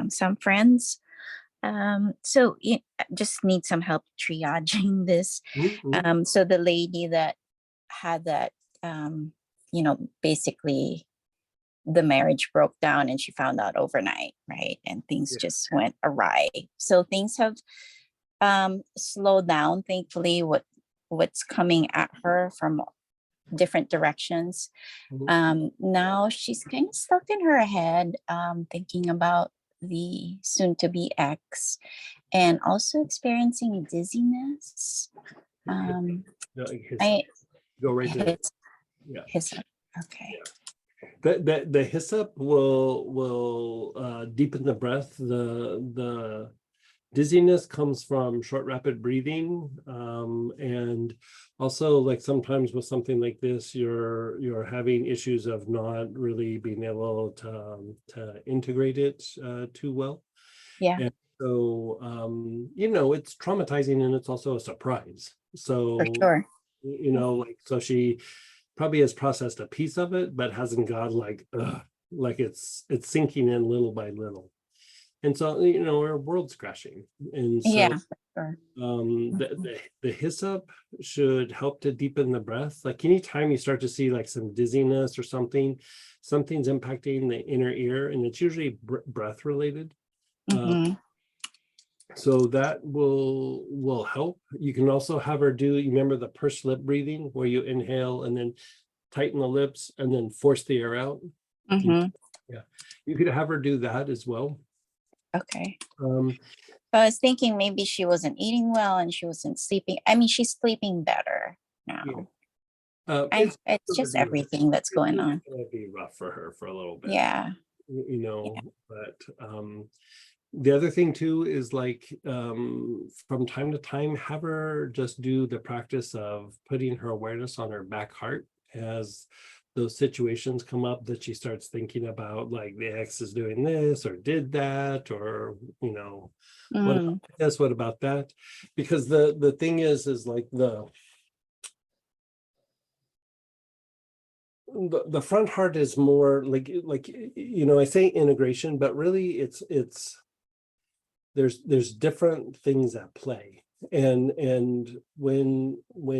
some friends. So you just need some help triaging this. Mhm. So the lady that had that, basically the marriage broke down and she found out overnight, right? And things Yeah. just went awry. So things have slowed down, thankfully, what's coming at her from different directions. Mhm. Now she's kind of stuck in her head, thinking about the soon to be ex and also experiencing dizziness. Yeah. Um, No, hyssop. I Go right to it. his Yeah. his okay. Yeah. The hyssop will deepen the breath. The dizziness comes from short, rapid breathing, and also like sometimes with something like this, you're having issues of not really being able to integrate it too well, Yeah, and so it's traumatizing and it's also a surprise. for So sure. like so she probably has processed a piece of it, but hasn't got like like it's sinking in little by little. And so, our world's crashing. And so Yeah, for sure. the hyssop should help to deepen the breath. Like anytime you start to see like some dizziness or something's impacting the inner ear, and it's usually breath related. Uh, Hmm. so that will help. You can also have her do, you remember the pursed lip breathing where you inhale and then tighten the lips and then force the air out. You, Hmm. yeah, you could have her do that as well. Okay. Um, I was thinking maybe she wasn't eating well and she wasn't sleeping. I mean, she's sleeping better yeah, now. it's It's gonna just be rough. everything that's It's going just on. gonna be rough for her for a little bit, Yeah. Yeah. but the other thing too is like from time to time have her just do the practice of putting her awareness on her back heart as those situations come up that she starts thinking about, like the ex is doing this or did that, or what about Mm, this, what about that, because the thing is like the front heart is more like I say integration, but really it's there's different things at play. And when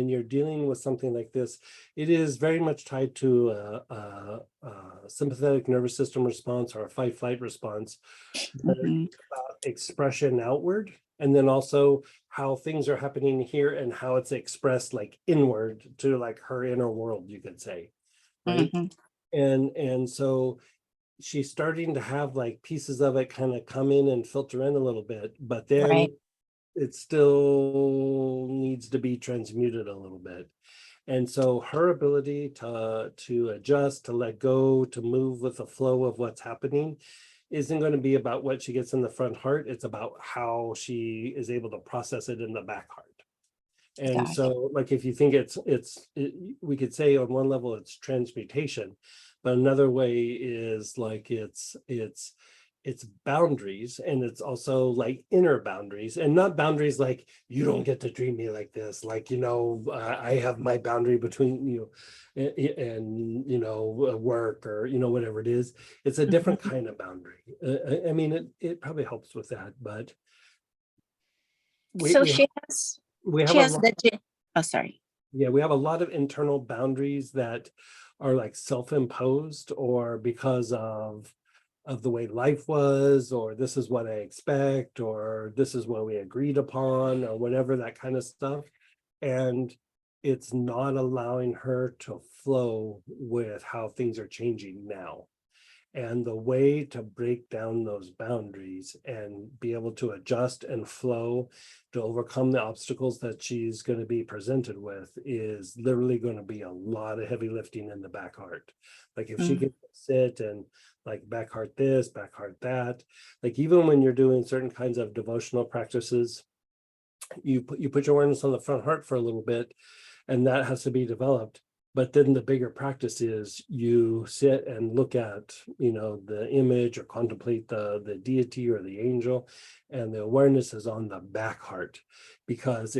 you're dealing with something like this, it is very much tied to a sympathetic nervous system response or a fight flight response, where mhm, it's about expression outward, and then also how things are happening here and how it's expressed like inward to like her inner world, you could say, right? mhm. And so she's starting to have like pieces of it kind of come in and filter in a little bit, but then Right. it still needs to be transmuted a little bit. And so her ability to adjust, to let go, to move with the flow of what's happening isn't going to be about what she gets in the front heart. It's about how she is able to process it in the back heart. And Got it. so, like, if you think we could say on one level it's transmutation, but another way is like it's boundaries, and it's also like inner boundaries, and not boundaries like you don't get to treat me like this, like I have my boundary between you and work, or whatever it is. It's a different Mhm. kind of boundary. I mean, it probably helps with that, but we So we have, we have she a has lot. the oh, sorry. Yeah, we have a lot of internal boundaries that are like self-imposed, or because of the way life was, or this is what I expect, or this is what we agreed upon, or whatever, that kind of stuff. And it's not allowing her to flow with how things are changing now. And the way to break down those boundaries and be able to adjust and flow to overcome the obstacles that she's going to be presented with is literally going to be a lot of heavy lifting in the back heart. Like if she Mm, can sit and like back heart this, back heart that, like even when you're doing certain kinds of devotional practices, you put your awareness on the front heart for a little bit, and that has to be developed. But then the bigger practice is you sit and look at the image, or contemplate the deity or the angel, and the awareness is on the back heart, because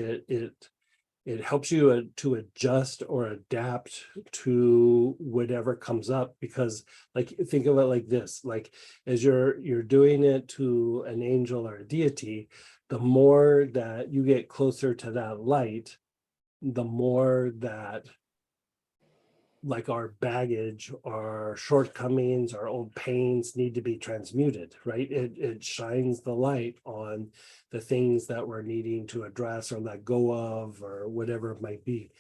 it helps you to adjust or adapt to whatever comes up, because like think of it like this, like as you're doing it to an angel or a deity, the more that you get closer to that light, the more that like our baggage, our shortcomings, our old pains need to be transmuted, right? It shines the light on the things that we're needing to address or let go of or whatever it might be.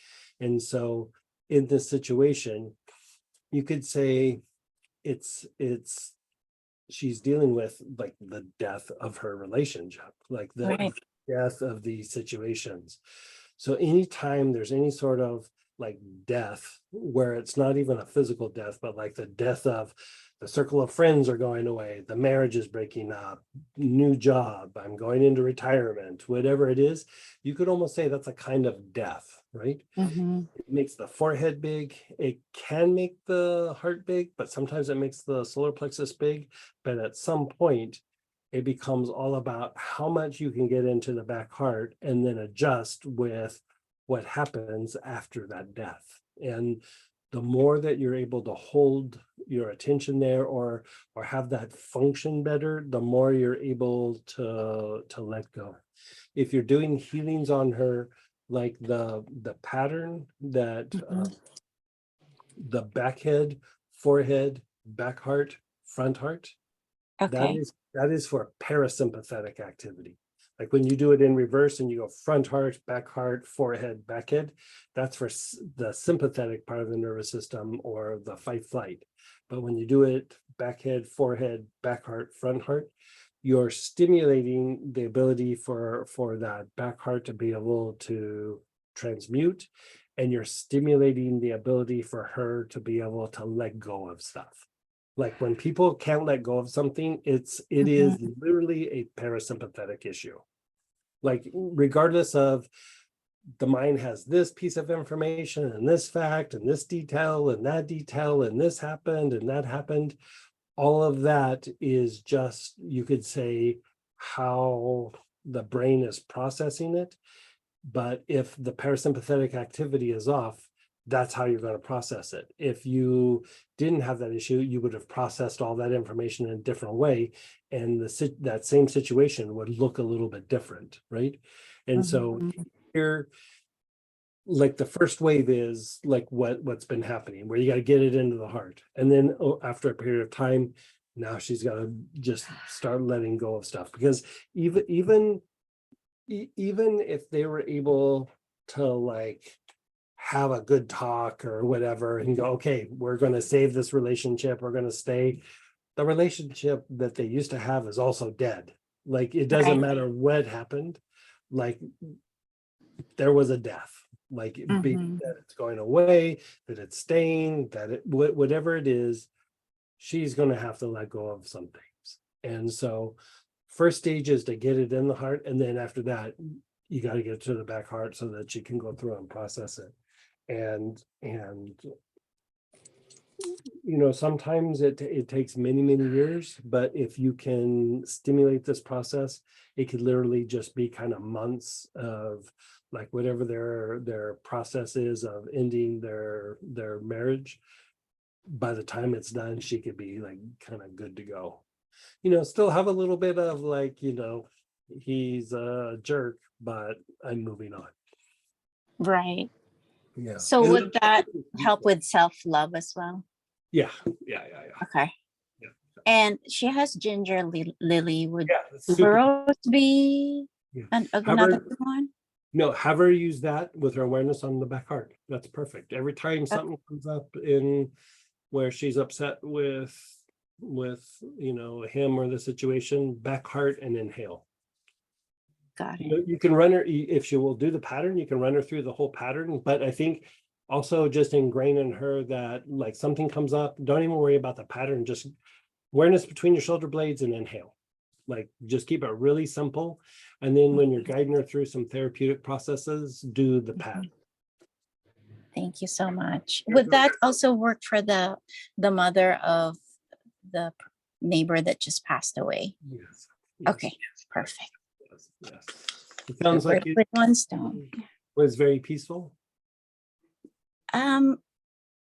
And so in this situation, you could say it's she's dealing with like the death of her relationship, like the Right. death of these situations. So anytime there's any sort of like death, where it's not even a physical death, but like the death of the circle of friends are going away, the marriage is breaking up, new job, I'm going into retirement, whatever it is, you could almost say that's a kind of death, right? Mm-hmm. It makes the forehead big. It can make the heart big, but sometimes it makes the solar plexus big. But at some point, it becomes all about how much you can get into the back heart and then adjust with what happens after that death. And the more that you're able to hold your attention there or have that function better, the more you're able to let go. If you're doing healings on her, like the pattern that Mm-hmm. the back head, forehead, back heart, front heart, Okay. that is for parasympathetic activity. Like when you do it in reverse and you go front heart, forehead, back head, that's for the sympathetic part of the nervous system or the fight flight. But when you do it back head, forehead, back heart, front heart, you're stimulating the ability for that back heart to be able to transmute, and you're stimulating the ability for her to be able to let go of stuff. Like when people can't let go of something, it is Mm-hmm. literally a parasympathetic issue. Like regardless of, the mind has this piece of information and this fact and this detail and that detail and this happened and that happened. All of that is just, you could say, how the brain is processing it. But if the parasympathetic activity is off, that's how you're going to process it. If you didn't have that issue, you would have processed all that information in a different way, and that same situation would look a little bit different, right? And so Mm-hmm. here, like the first wave is like what's been happening, where you got to get it into the heart, and then after a period of time, now she's got to just start letting go of stuff, because even if they were able to like have a good talk or whatever and go, okay, we're going to save this relationship, we're going to stay, the relationship that they used to have is also dead. Like it doesn't Right. matter what happened, like there was a death, like be Mm-hmm. that it's going away, that it's staying, that it whatever it is, she's going to have to let go of some things. And so first stage is to get it in the heart, and then after that you got to get to the back heart so that you can go through and process it. And sometimes it takes many years, but if you can stimulate this process, it could literally just be kind of months of like whatever their process is of ending their marriage. By the time it's done, she could be like kind of good to go. Still have a little bit of like, he's a jerk, but I'm moving on. Right. Yeah. So would that help with self-love as well? Yeah. Okay. Yeah. And she has ginger lily. Would Yeah. It's super. tuberose be Yeah. another good one? No, have her use that with her awareness on the back heart. That's perfect. Every time something comes up in where she's upset with him or the situation, back heart and inhale. Got it. You can run her, if she will do the pattern, you can run her through the whole pattern, but I think also just ingrain in her that like something comes up, don't even worry about the pattern, just awareness between your shoulder blades and inhale. Like just keep it really simple. And then when you're guiding her through some therapeutic processes, do the pattern. Thank you so much. Would that also work for the mother of the neighbor that just passed away? Yes. Okay, perfect. Yes. It sounds like With one stone. Was very peaceful?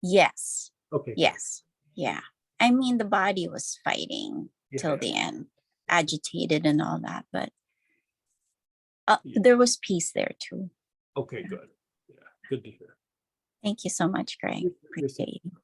Yes. Okay. Yes. Yeah. I mean, the body was fighting till Yeah. the end, agitated and all that, but Yeah. there was peace there too. Okay, good. Yeah, good to hear. Thank you so much, Greg. You're so Appreciate you.